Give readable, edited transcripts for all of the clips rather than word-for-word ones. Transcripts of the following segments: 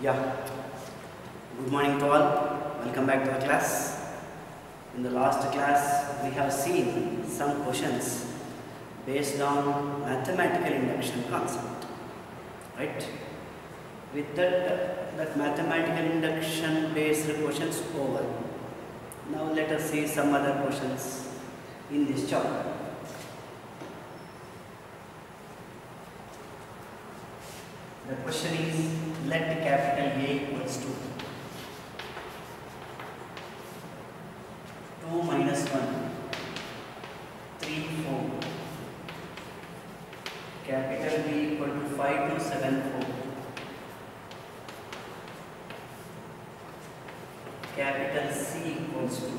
Yeah, good morning to all. Welcome back to our class. In the last class, we have seen some questions based on mathematical induction concept, right? With that mathematical induction based questions over. Now let us see some other questions in this chapter. The question is, let capital A equals to 2 minus 1, 3, 4. Capital B equal to 5 to 7, 4. Capital C equals to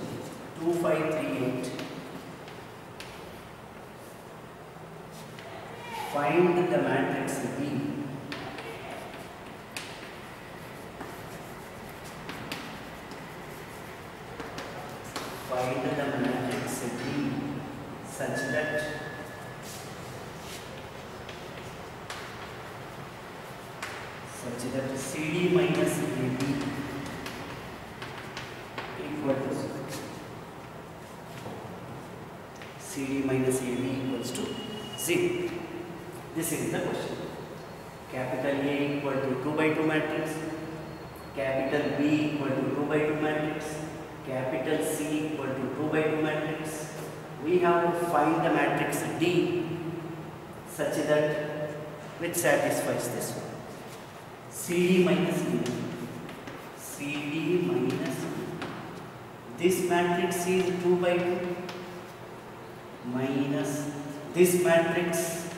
2, 5, 3, 8. Find the matrix B. Find the matrix B such that CD minus AB equal to 0. CD minus AB equals to 0. This is the question. Capital A equal to 2 by 2 matrix. Capital B equal to 2 by 2 matrix. Capital C equal to 2 by 2 matrix. We have to find the matrix D such that which satisfies this one. CD minus E. CD minus E. This matrix is 2 by 2 minus this matrix.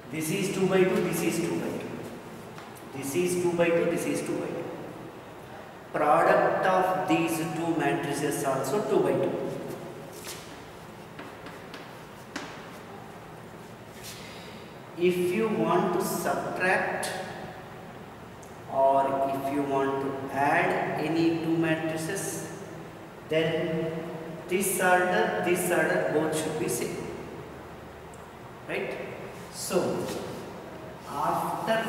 This is 2 by 2, this is 2 by 2. This is 2 by 2, this is 2 by 2. Product of these two matrices also 2 by 2. If you want to subtract or if you want to add any two matrices, then this order both should be same, right? So after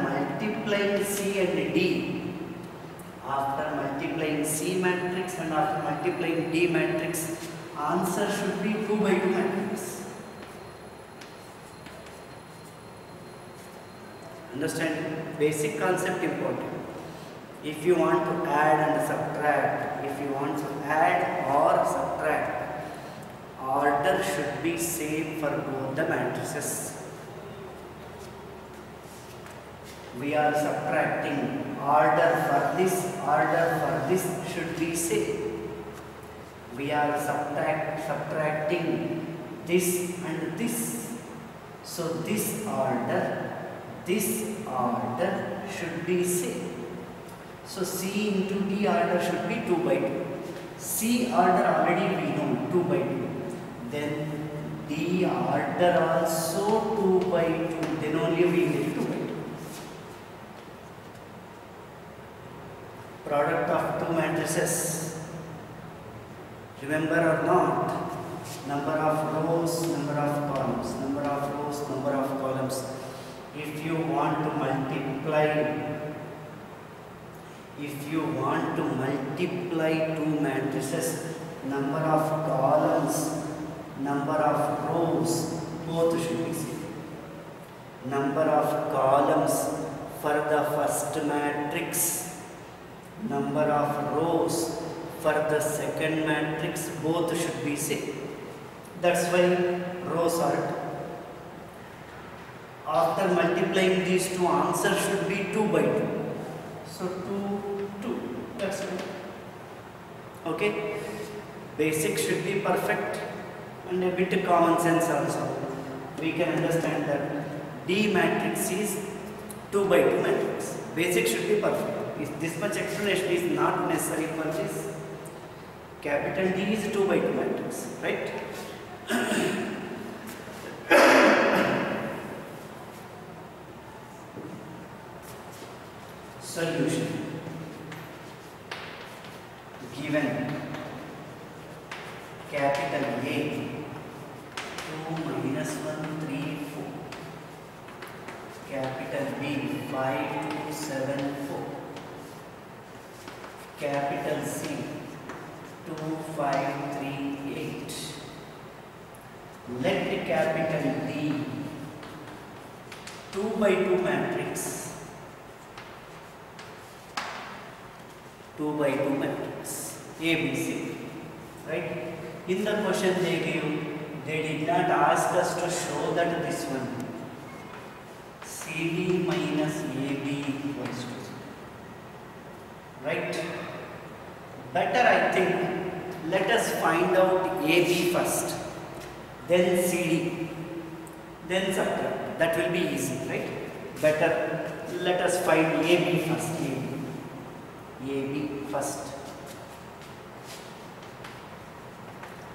multiplying C and D, after multiplying C matrix and after multiplying D matrix, answer should be 2 by 2 matrix. Understand? Basic concept important. If you want to add and subtract, if you want to add or subtract, order should be same for both the matrices. We are subtracting, order for this should be same. We are subtracting this and this. So this order should be same. So C into D order should be 2 by 2. C order already we know 2 by 2. Then D order also 2 by 2. Then only we get 2 by 2. Product of two matrices. Remember or not? Number of rows, number of columns. Number of rows, number of columns. If you want to multiply two matrices, number of columns, number of rows, both should be same. Number of columns for the first matrix, number of rows for the second matrix, both should be same. That's why row sort. After multiplying these two, answer should be 2 by 2. So 2, 2. That's it. Okay. Basic should be perfect and a bit common sense also. We can understand that D matrix is 2 by 2 matrix. Basic should be perfect. This much explanation is not necessary for this. Capital D is 2 by 2 matrix, right? Solution. Given capital A 2 minus 1, 3, 4. capital B 5274, capital C 2538. Let capital D 2 by 2 matrix, 2 by 2 matrix ABC, right? In the question they did not ask us to show that this one CD minus AB equals to 0, right? Better, I think, let us find out AB first, then CD, then subtract. That will be easy, right? Better, let us find AB first. AB first.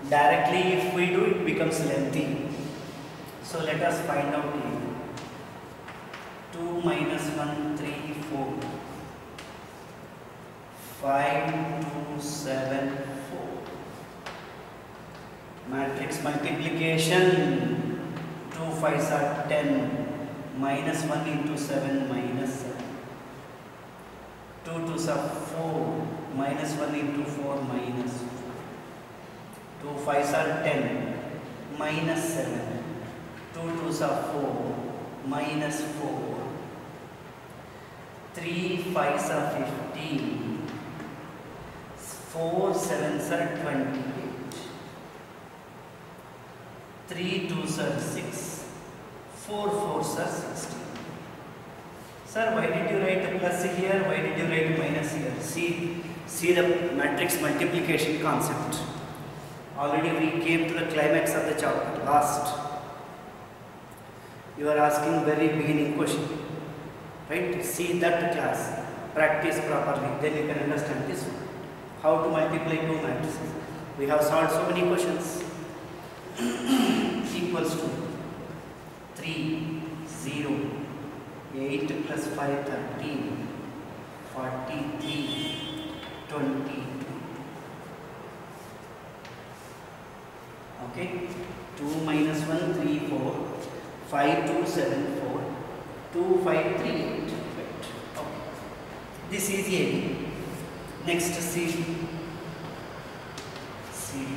Directly if we do, it becomes lengthy. So let us find out AB. 2 minus 1, 3, 4. 5, 2, 7, 4. Matrix multiplication. 2 5s are 10. Minus 1 into 7, minus 7. 2 2s are 4. Minus 1 into 4, minus 4. 2 5s are 10. Minus 7. 2 2s are 4. Minus 4. 3 5s are 15. 4 7s are 28. 3 2s are 6. 4 4s are 16. Sir, why did you write plus here? Why did you write minus here? See the matrix multiplication concept. Already we came to the climax of the chapter, last. You are asking very beginning question, right? See that class, practice properly, then you can understand this one. How to multiply two matrices. We have solved so many questions. Equals to 3, 0, 8 plus 5, 13, 43, 20. Okay, 2 minus 1, 3, 4, 5, 2, 7, 4, 2, 5, 3, 8. Right. Okay. This is A. Next CD.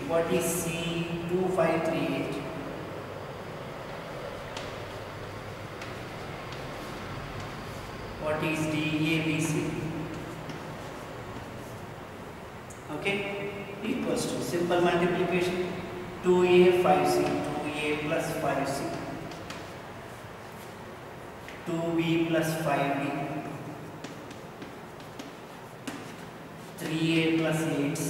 What is C? 2, 5, 3, 8. What is D? A, B, C. Okay, equals to simple multiplication. 2A 5C, 2A plus 5C, 2B plus 5B, 3A plus 8C,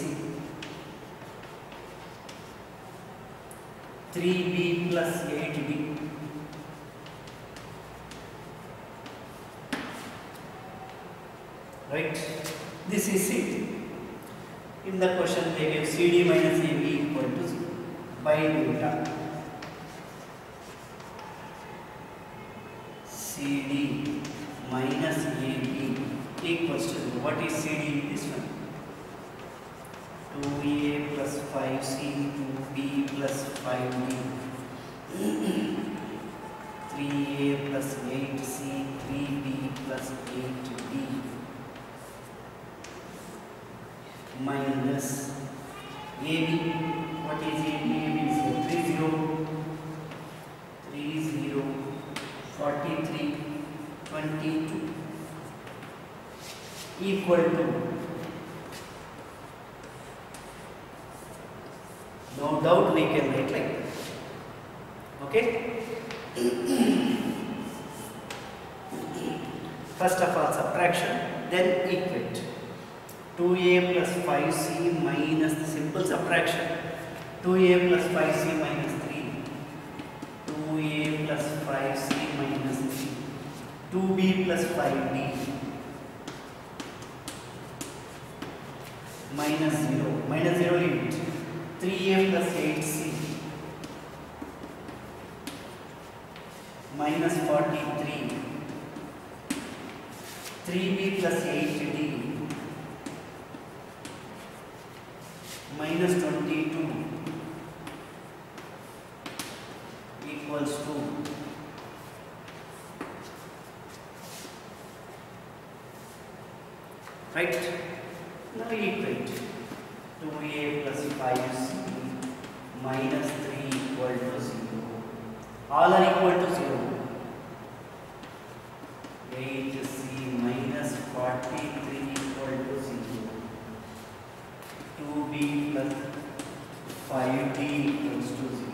3B plus 8B, right? This is C. In the question they gave CD minus AB equal to 0 by delta. CD minus AB equals to 0. What is CD? This one. 2A plus 5C, 2B plus 5B, 3A plus 8C, 3B plus 8B, minus AB. What is AB? AB is 30, 43, 22 equal to, no doubt we can write like that. Okay. First of all subtraction, then equate. 2A plus 5C minus the simple subtraction. 2A plus 5C minus 3. 2A plus 5C minus 3. 2B plus 5D minus 0. Minus 0 limit. 3A plus 8C minus 43. 3B plus 8D minus 22 equals to right? Now equate 2a plus 5c minus 3 equal to 0. All are equal to 0. 8c minus 43 equal to 0. 2b plus 5d equals to 0.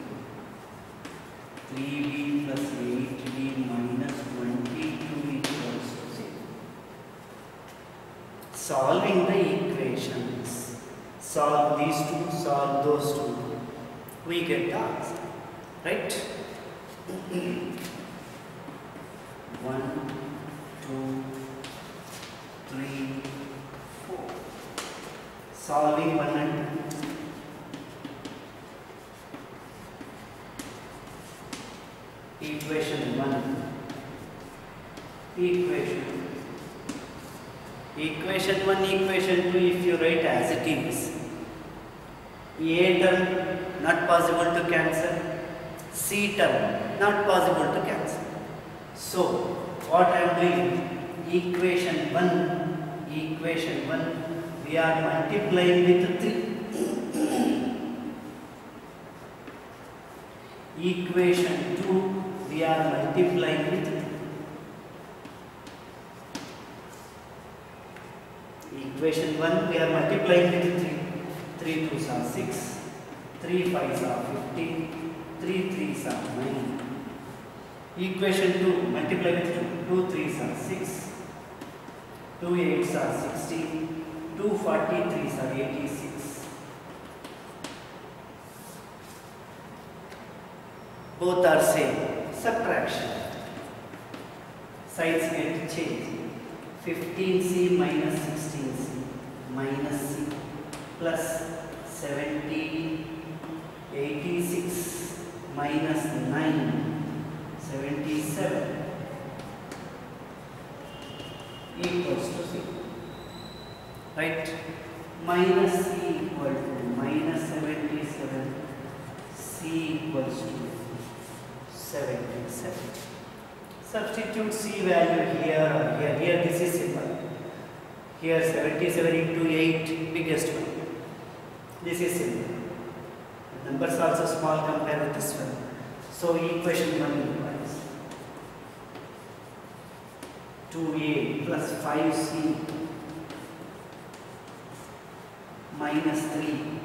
3b plus 8b minus 22 equals to 0. Solving the equations. Solve these two, solve those two. We get the answer. Right? 1, 2, 3, 4. Solving 1 and 2. Equation 1. Equation 1, equation 2, if you write as it is, A term not possible to cancel, C term not possible to cancel. So, what I am doing, equation 1, we are multiplying with 3. Equation 2, we are multiplying with 3. Equation 1, we are multiplying with 3. 3 2s are 6, 3 5s are 15, 3 3s are 9. Equation 2, multiply with 2. 2 3s are 6, 2 8s are 16, 2 43s are 86. Both are same. Subtraction. Sides get changed. 15c minus 16c minus c plus 70, 86 minus 9, 77 equals to 0. Right? Minus c equal to minus 77, c equals to 77. Substitute c value here or here. Here this is simple. Here 77 into 8, biggest one. This is simple. The numbers also small compared with this one. So equation 1 implies 2a plus 5c minus 3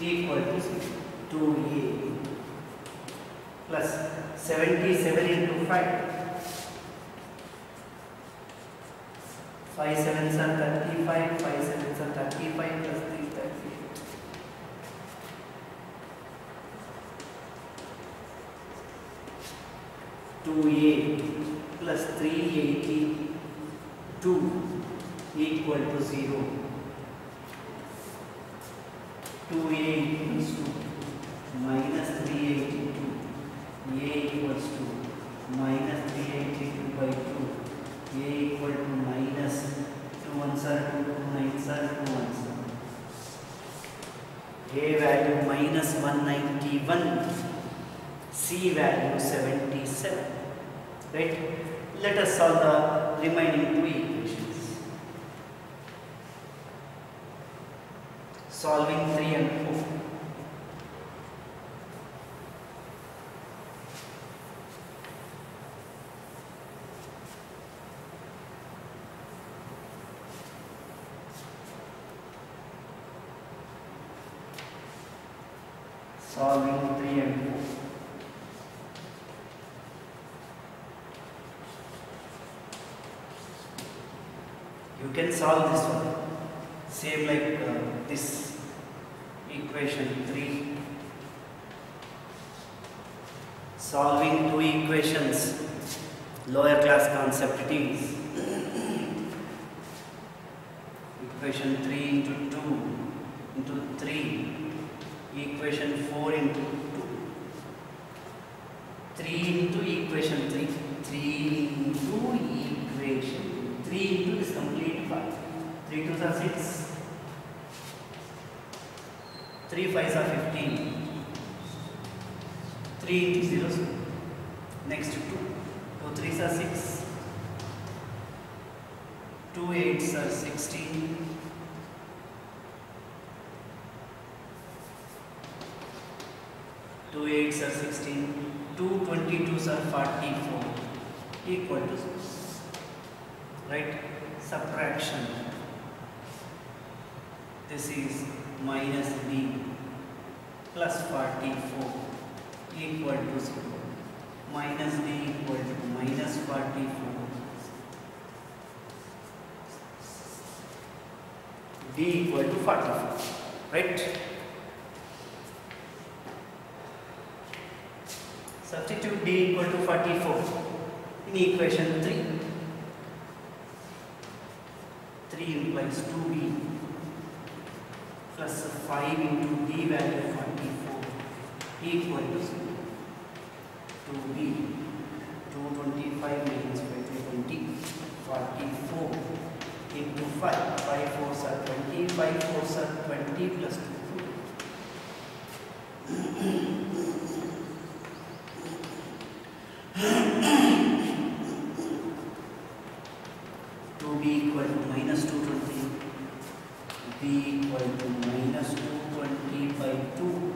equal to 2a plus 77 into 5. 5 sevens are 35, 5 sevens are 35 plus 3 38. 2a plus 382 equal to 0. 2a equals to minus 382. A equals to minus 382 by 2. A equal to minus 2 1s are 2, 2 9s are 2 1s. A value minus 191. C value 77. Right? Let us solve the remaining two equations. Solving 3 and 4. Solving 3 and 4. You can solve this one. Same like this equation 3. Solving two equations. Lower class concept it is. Equation 3 into 2 into 3. Equation 4 into 2. 3 into equation 3. 3 into equation. 3 into this complete 5. 3 2s are 6. 3 5s are 15. 3 into 0s. Next 2. 2 3s are 6. 2 8s are 16. 2 8s are 16. 2 22s are 44. Equal to 6. Right? Subtraction. This is minus b plus 44 equal to 0. Minus b equal to minus 44. D equal to 44. Right? Substitute D equal to 44 in equation 3. 3 implies 2b plus 5 into d value 44 equal to 0. 2b 225 minus 20 44 into 5. 5 4s are 20. 5 4s are 20 plus 2. 2b equal to minus 220, b equal to minus 220 by 2,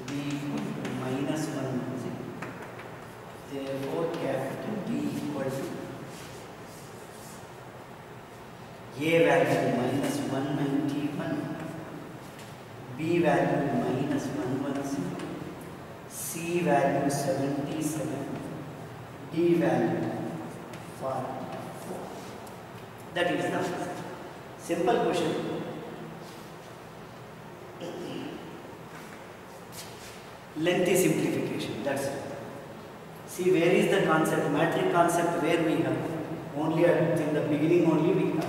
b equal to minus 1. Therefore, capital D equal to A value minus 191, B value minus 110, C value 77, D value 44. That is the simple question. Lengthy simplification, that's it. See, where is the concept, metric concept, where we have only in the beginning only we have.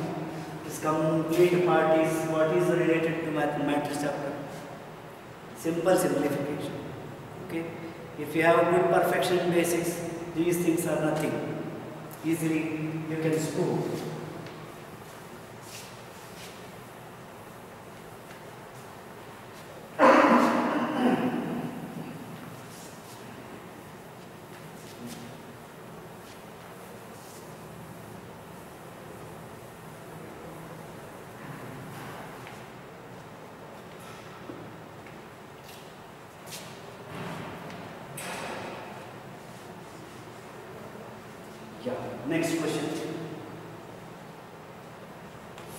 This complete part is what is related to matrix chapter. Simple simplification. Okay. If you have good perfection basics, these things are nothing. Easily you can score. Yeah. Next question.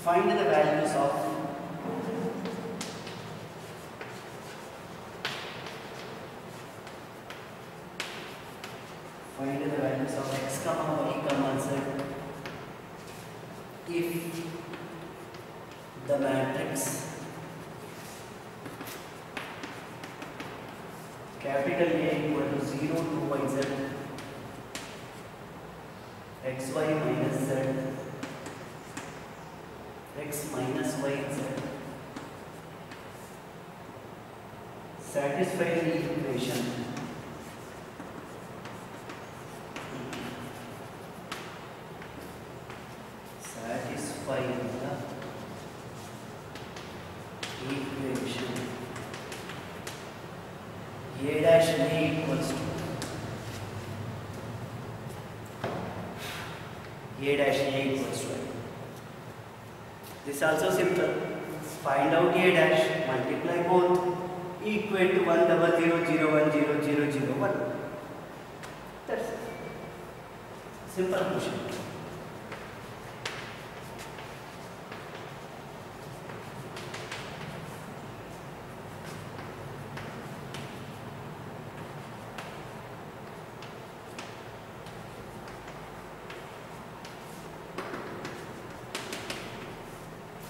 Find the values of x comma y comma z if the matrix capital A equal to 0 to yz, xy minus z, x minus yz satisfy the equation A dash A equals to A dash A equals to I. This is also simple. Find out A dash, multiply both, equal to 100010001. That's it. Simple question.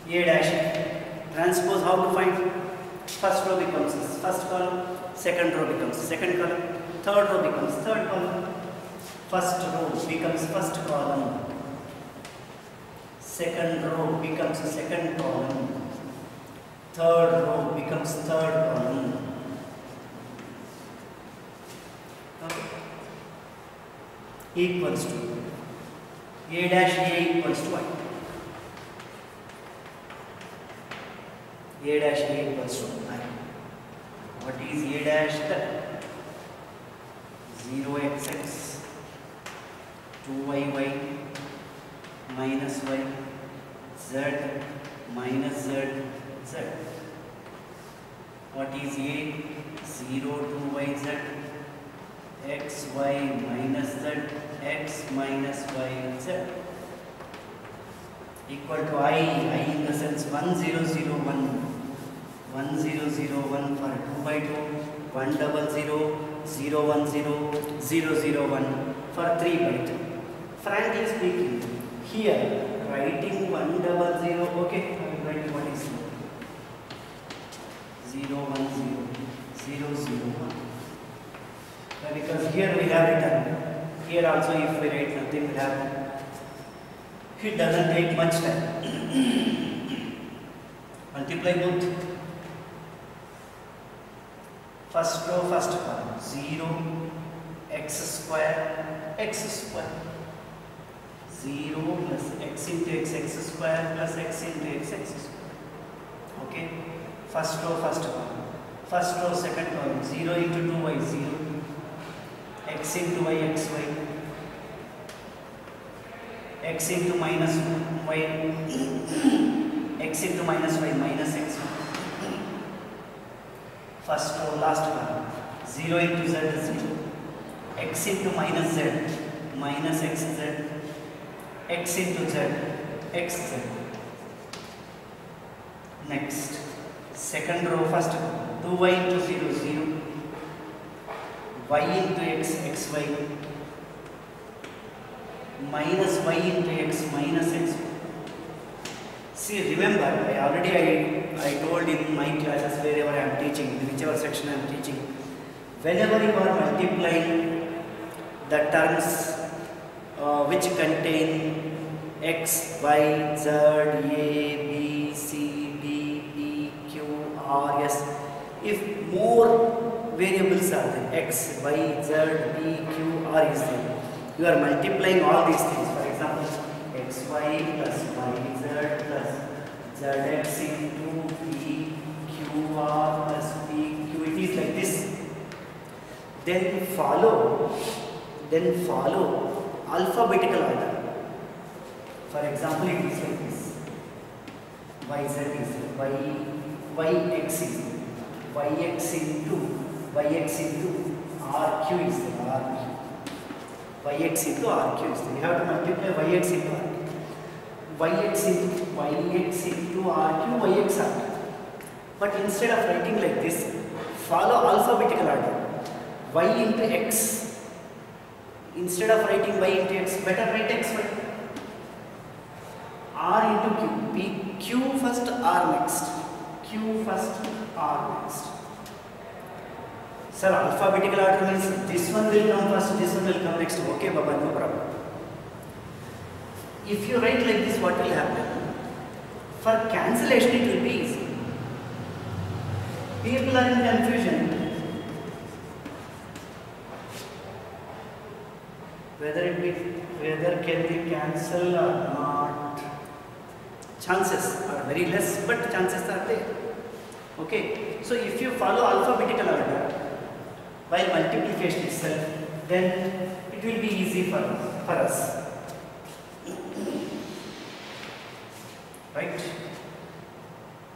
A dash transpose, how to find? First row becomes first column, second row becomes second column, third row becomes third column, first row becomes first column, second row becomes second column, third row becomes third column. Okay. Equals to A dash A equals to I. A dash A equals to I. What is A dash? 0xx 2yy minus y, z minus z, z. What is a? 0 to yz, x y minus z, x minus y z, equal to I in the sense 1 0 0 1, 1 0 0 1 for 2 by 2, 1 0 0 0 1 0 0 0 1 for 3 by 2. Frankly speaking, here writing 1 0 0, okay, I will write what is 0 1 0 0 0 1. Because here we have written, here also if we write nothing will happen. It doesn't take much time. Multiply both. First row, first column, 0 x square x square, 0 plus x into x square plus x into x square. Okay. First row, first column. First row, second column, 0 into 2y, 0, x into y, xy, x into minus y, x into minus y, minus x. First row, last column, 0 into z is 0, x into minus z, minus xz, x into z, xz. Next, second row, first column, 2y into 0, 0, y into x, xy, minus y into x, minus x. See, remember, I told in my classes, wherever I am teaching, whichever section I am teaching, whenever you are multiplying the terms which contain x, y, z, a, b, c, d, e, q, r, s, if more variables are there, x, y, z, b, q, r is there, you are multiplying all these things. For example, xy plus yz plus zx into pqr plus pq, it is like this. Then follow alphabetical order. For example, it is like this. Yz is yx is yx into rq is rq. Yx into rq is there. You have to multiply yx into rq. Yx into rq, yx rq. But instead of writing like this, follow alphabetical order. Y into x. Instead of writing y into x, better write xy. R into q. Q first, R next. Q first, R next. Sir, alphabetical order means this one will come first, this one will come next. Okay, Baba, no problem. If you write like this, what will happen? For cancellation, it will be easy. People are in confusion. Whether can be cancelled or not. Chances are very less, but chances are there. Okay. So if you follow alphabetical order while multiplication itself, then it will be easy for us. Right?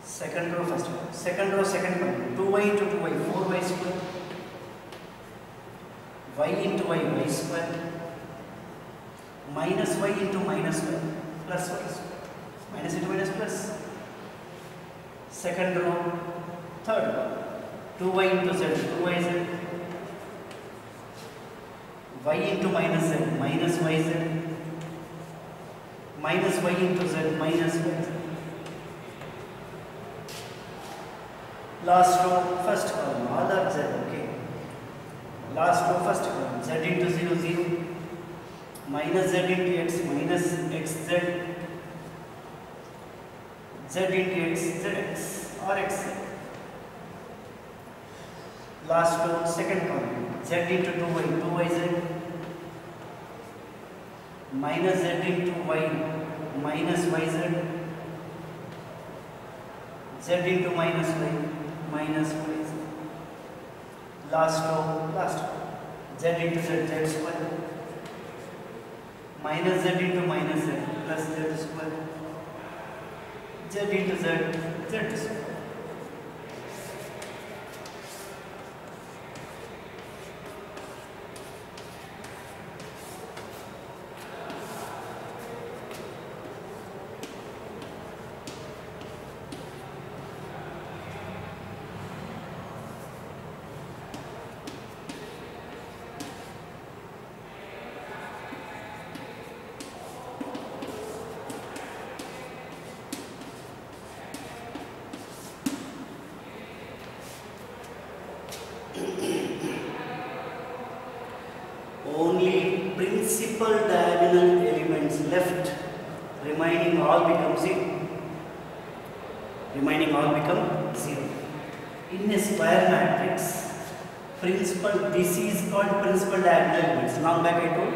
Second row, first row. Second row, second column. 2y into 2y, 4y square. Y into y square. Minus y into minus y, plus y square. Minus into minus plus. Second row, third row. 2y into z, 2yz. Y into minus z, minus yz. Minus y into z, minus yz. Last row, first column, all are z, okay. Last row, first column, z into 0, 0. Minus z into x, minus xz. Z into x, zx or xz. Last row, second column, z into 2y, 2yz. Minus z into y, minus yz. Z into minus y, minus yz. Last row, z into z, z square. minus z into minus z plus z square, z into z, z square. Only principal diagonal elements left, remaining all become 0. Remaining all become 0. In a square matrix, this is called principal diagonal elements. Long back I told,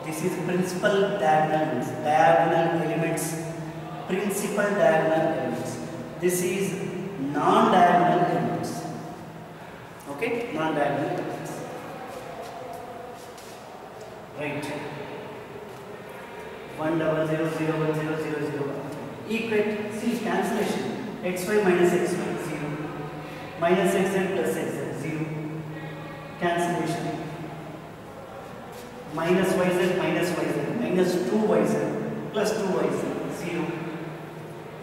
this is principal diagonal elements, principal diagonal elements. This is non-diagonal elements. Okay, non-diagonal elements. Right. 1 0 0 0 1 0 0 0 1. Equate. See cancellation. xy minus xy 0. Minus xz plus xz 0. Cancellation. Minus yz minus yz minus 2yz plus 2yz 0.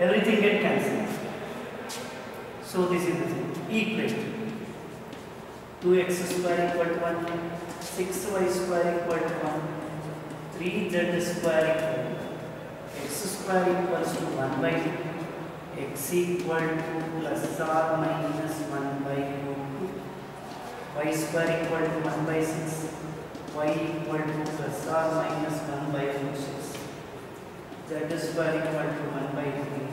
Everything get cancelled. So this is the thing. Equate. 2x square equal to 1. 6y square equal to 1, 3z square equal to x square equals to 1 by x equal to plus or minus 1 by root 2, y square equal to 1 by 6, y equal to plus or minus 1 by root 6, z square equal to 1 by 3,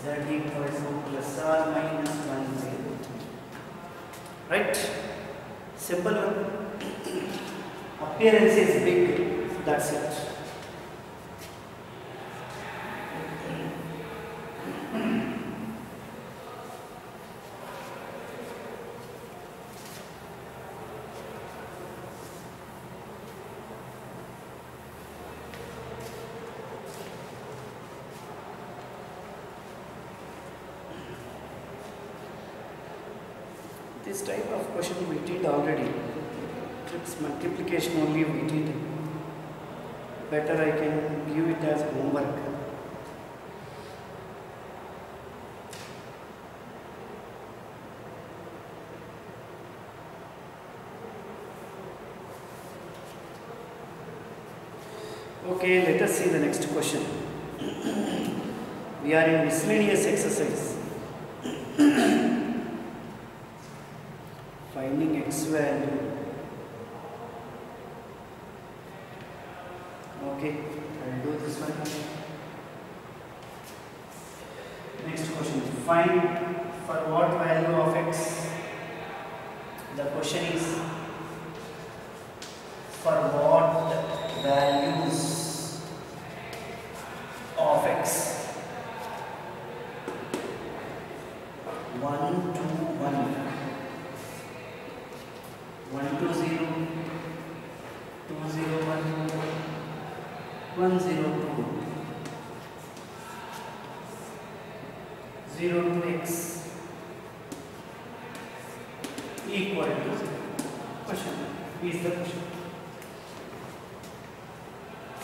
z equal to plus or minus 1 by root 3. Right? Simple one. Appearance is big, that's it. This type of question we did already. It's multiplication only we did. Better I can give it as homework. Okay, let us see the next question. We are in miscellaneous exercise. Finding x value. Okay, I'll do this one. Next question. Find for what value of x. The question is for what values of x. 1 to 1. 1 to 0. 2 0 1. 1 0 2, 0 to x equal to question is the question.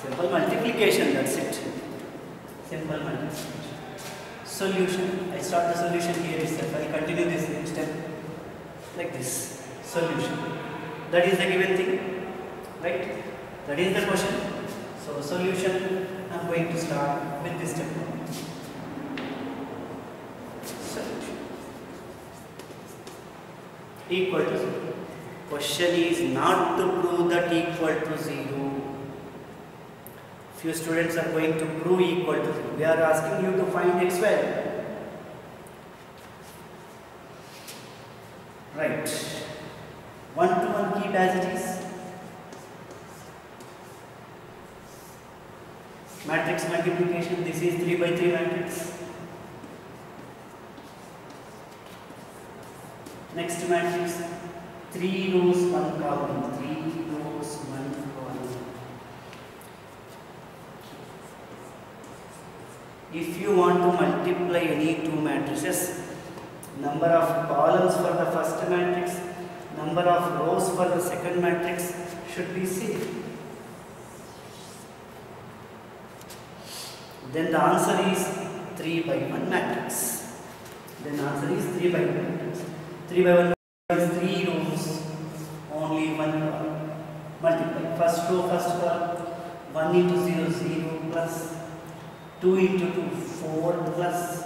Simple multiplication, that's it. Simple multiplication. Solution. I start the solution here itself. I continue this next step like this. Solution. That is the given thing, right? That is the question. So solution, I am going to start with this technology. Solution equal to 0. Question is not to prove that equal to 0. Few students are going to prove equal to 0. We are asking you to find x value. Right. 1 to 1 keep as it is. Matrix multiplication, this is 3 by 3 matrix. Next matrix, 3 rows 1 column, 3 rows 1 column. want to multiply any two matrices, number of columns for the first matrix, number of rows for the second matrix should be same. Then the answer is 3 by 1 matrix. Then answer is 3 by 1 matrix. 3 by 1 is 3 rows, only 1 column. Multiply. First row, first column, 1 into 0, 0 plus 2 into 2, 4 plus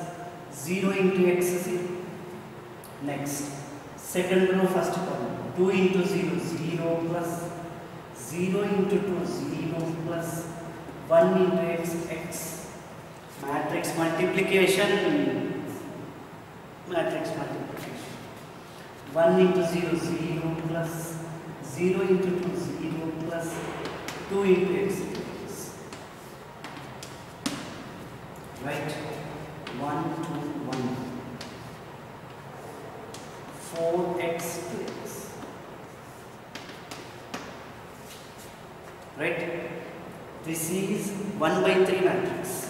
0 into x, 0. Next, second row, first column, 2 into 0, 0 plus 0 into 2, 0 plus 1 into x, x. Matrix multiplication. Matrix multiplication. 1 into 0, 0 plus 0 into 2, 0 plus 2 into x. Right? 1, 2, 1. 4x to x. Right? This is 1 by 3 matrix.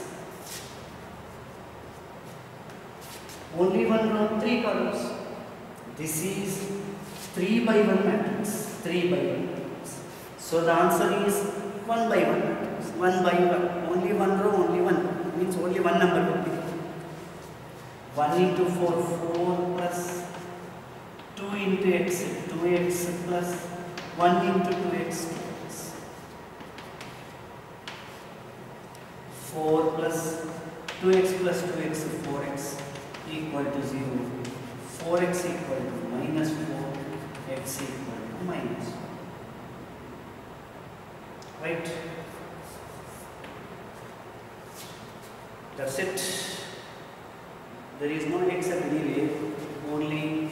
Only 1 row, 3 columns. This is 3 by 1 matrix. 3 by 1 matrix. So the answer is 1 by 1 matrix. 1 by 1. Only 1 row, only 1. Means only one number will be. 1 into 4, 4 plus 2 into x, 2x plus 1 into 2x, 2x. 4 plus 2x plus 2x, 4x equal to 0. 4x equal to minus 4, x equal to minus 1. Right? That's it. There is no except anyway, only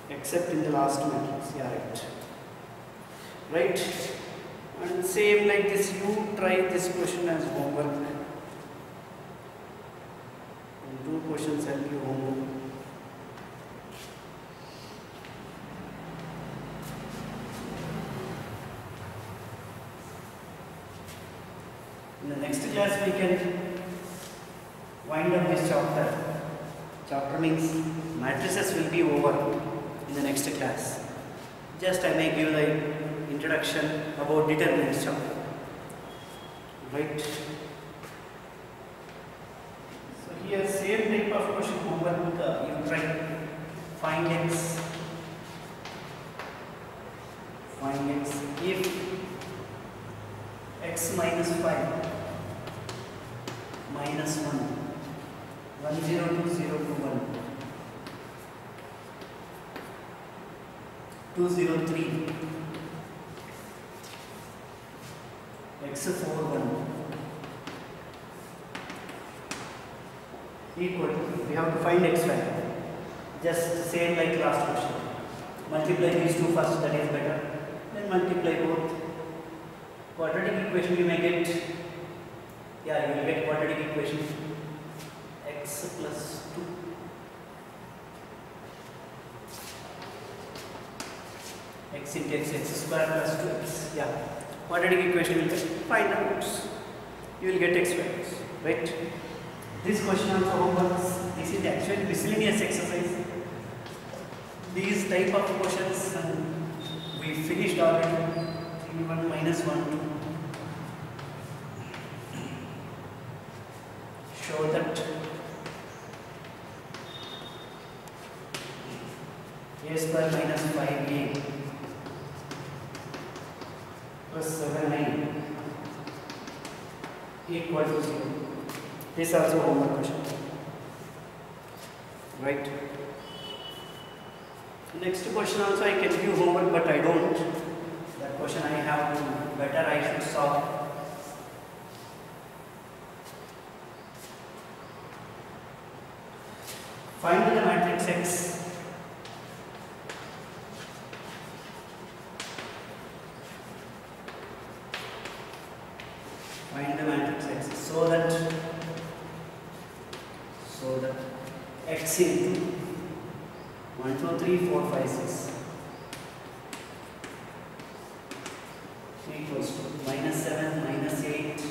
except in the last matrix. Yeah, right. Right? And same like this, you try this question as homework. And 2 questions help you homework. In the next class we can wind up this chapter. Chapter means matrices will be over in the next class. Just I may give the introduction about determinants chapter. Right? So here same type of question homework you try. Find x. Find x if x minus 5 minus 1 1 0 2 0 2 1 2 0 3 x 4 1 equal to, we have to find x value. Just same like last question. Multiply these two first, that is better. Then multiply both. Quadratic equation you may get, yeah, you will get quadratic equation x plus 2 x into x square plus 2x, yeah, quadratic equation will get, find out, you will get x values, right? This question also homeworks, this is actually miscellaneous exercise. These type of questions we finished already. 1 minus 1 2. Show that a square minus 5a plus 7i equal to 0. This is also homework question. Right? Next question also I can give homework, but I don't. That question I have to, better I should solve. Find the matrix X. Find the matrix X so that X into 1 2 3 4 5 6 equals to minus 7 minus 8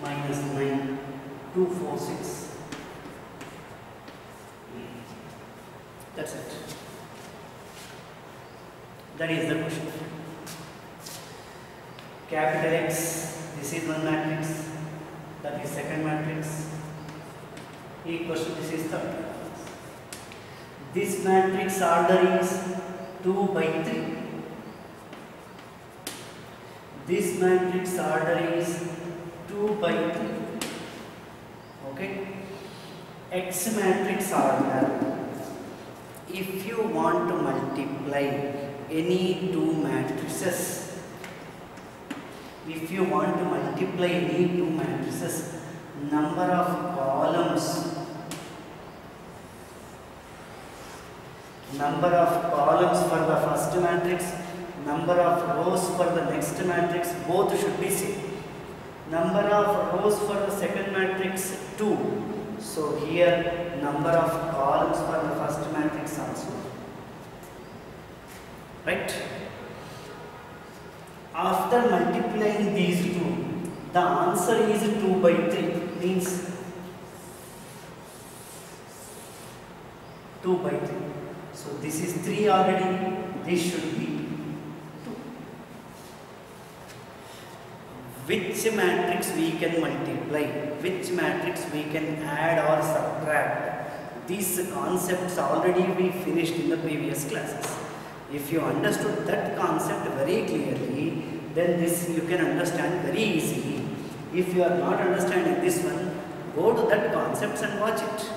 minus 9 2, 4, 6. That's it. That is the question. Capital X, this is one matrix, that is second matrix, equals to this is third matrix. This matrix order is 2 by 3. This matrix order is 2 by 3. Okay? X matrix order. If you want to multiply any two matrices, number of columns for the first matrix, number of rows for the next matrix, both should be same. Number of rows for the second matrix 2. So here number of columns for the first matrix also. Right? After multiplying these two, the answer is 2 by 3. Means 2 by 3. So this is 3 already. This should be 2. Which matrix we can multiply? Which matrix we can add or subtract? These concepts already we finished in the previous classes. If you understood that concept very clearly, then this you can understand very easily. If you are not understanding this one, go to that concepts and watch it.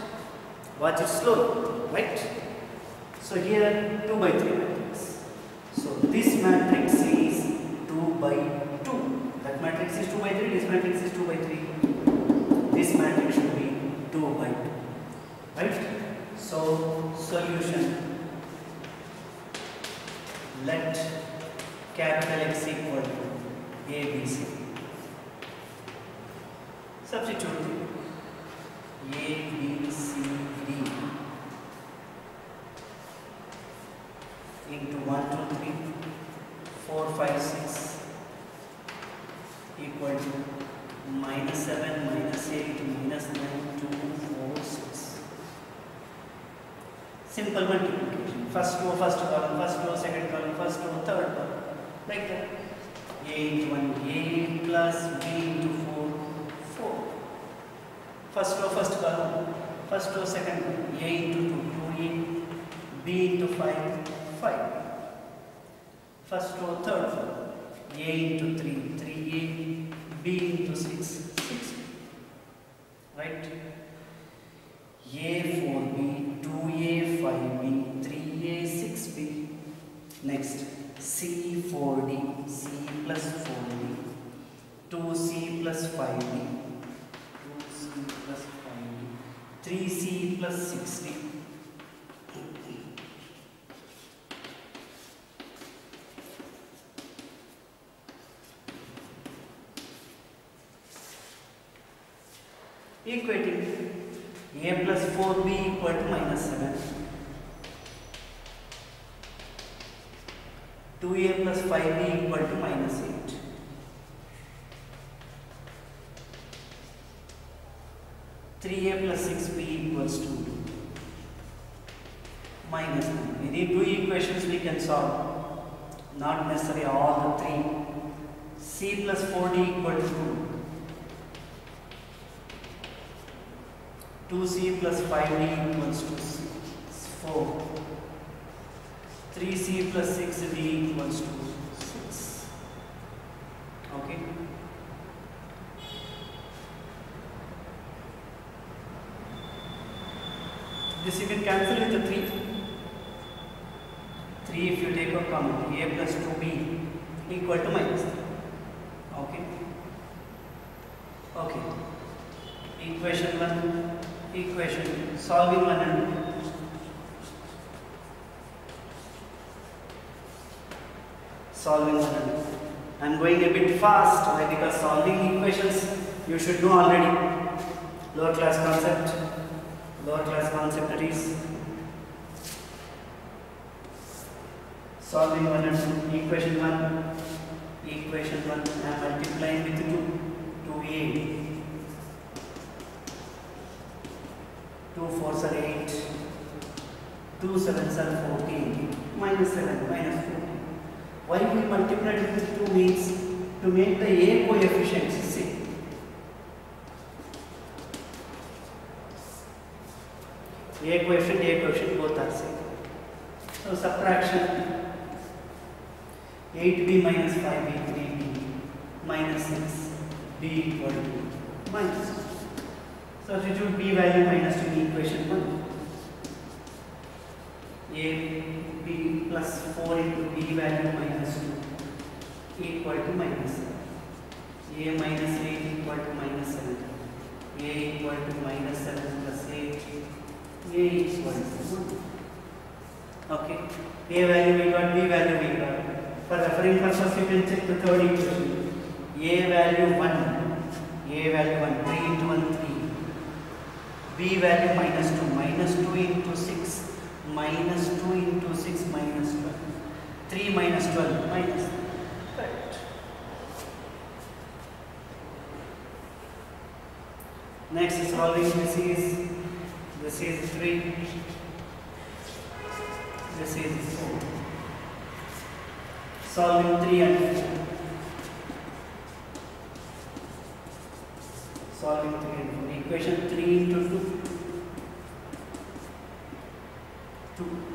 Watch it slowly, right? So here 2 by 3 matrix. So this matrix is 2 by 2. That matrix is 2 by 3, this matrix is 2 by 3. This matrix should be 2 by 2. Right? So solution. Let capital X equal to A, B, C. Substitute A, B, C, D into 1, 2, 3, 4, 5, 6 equal to -7, -8, -9, 2, 4, 6. Simple multiplication. First row, first column, first row, second column, first row, third column. Like that. A into 1, A plus B into 4, 4. First row, first column, first row, second column, A into 2, 2A, B into 5, 5. First row, third column, A into 3, 3A, B into 6, 6. Right? A 4B, 2A 5B, 3A 6B. Next, C 4D, C plus 4D, 2C plus 5D, 2C plus 5D, 3C plus 6D. Equating A plus 4B equal to -7. 2A plus 5B equal to -8. 3A plus 6B equals to -9. Any two equations we can solve. Not necessarily all the three. C plus 4D equal to 2. 2C plus 5D equals to 4. 3C plus 6D equals to 6. Okay. This you can cancel with the 3. 3 if you take out common. A plus 2B equal to -3. Okay. Okay. Equation 1. Equation solving 1 and solving 1. I am going a bit fast. Why? Because solving equations you should know already. Lower class concept. Lower class concept it is. Solving 1 and 2. Equation 1. Equation 1. I am multiplying with 2. 2A 2 4s are 8, 2 7s are 14, minus 7, minus 14. Why we multiplied with 2 means to make the A coefficients, see. A coefficient both are same. So subtraction 8b minus 5b 3b minus 6b equal to minus. Substitute b value minus 2 in equation 1. ab plus 4 into b value minus 2 equal to minus 7. A minus 8 equal to minus 7. A equal to minus 7 plus 8. A equal to 1. Okay. A value we got, B value we got. For referring purpose, you can check the third equation. A value 1. A value 1. 3 into 1, 3. B value minus 2. Minus 2 into 6. Minus 2 into 6 minus 12. 3 minus 12 minus. Correct. Next is solving. This is 3. This is 4. Solving 3 and 4. Solving 3 and 4. Equation 3 into 2.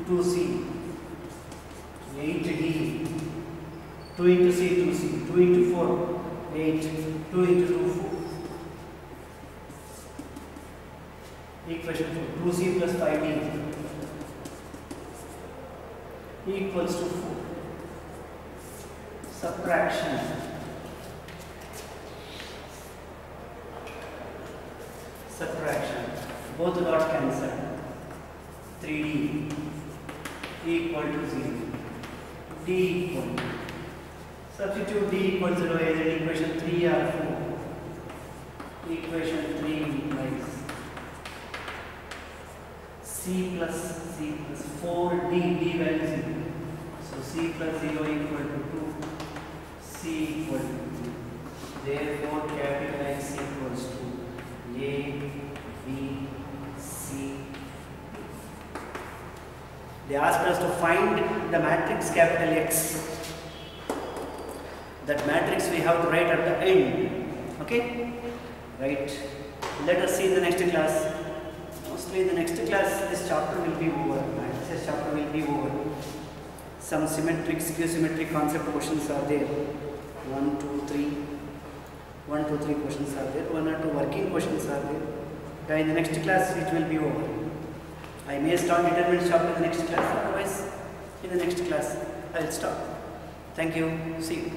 2c. 8d. 2 into c, 2c. 2 into 4, 8. 2 into 2, 4. Equation 4. 2c plus 5d equals to 4. Subtraction. Both got cancelled. 3d equal to 0. D equal. Substitute d equal to 0 as in equation 3 or 4. Equation 3 implies c plus 4d, d value 0. So c plus 0 equal to 2, c equal to 2. Therefore, capital X equals to A, B, C. They asked us to find the matrix capital X. That matrix we have to write at the end. Okay? Right. Let us see in the next class. Mostly in the next class, this chapter will be over. This chapter will be over. Some symmetric, skew-symmetric concept questions are there. 1, 2, 3. 1, 2, 3 questions are there. 1 or 2 working questions are there. Then in the next class, it will be over. I may start determinant chapter in the next class. Otherwise, in the next class, I will stop. Thank you. See you.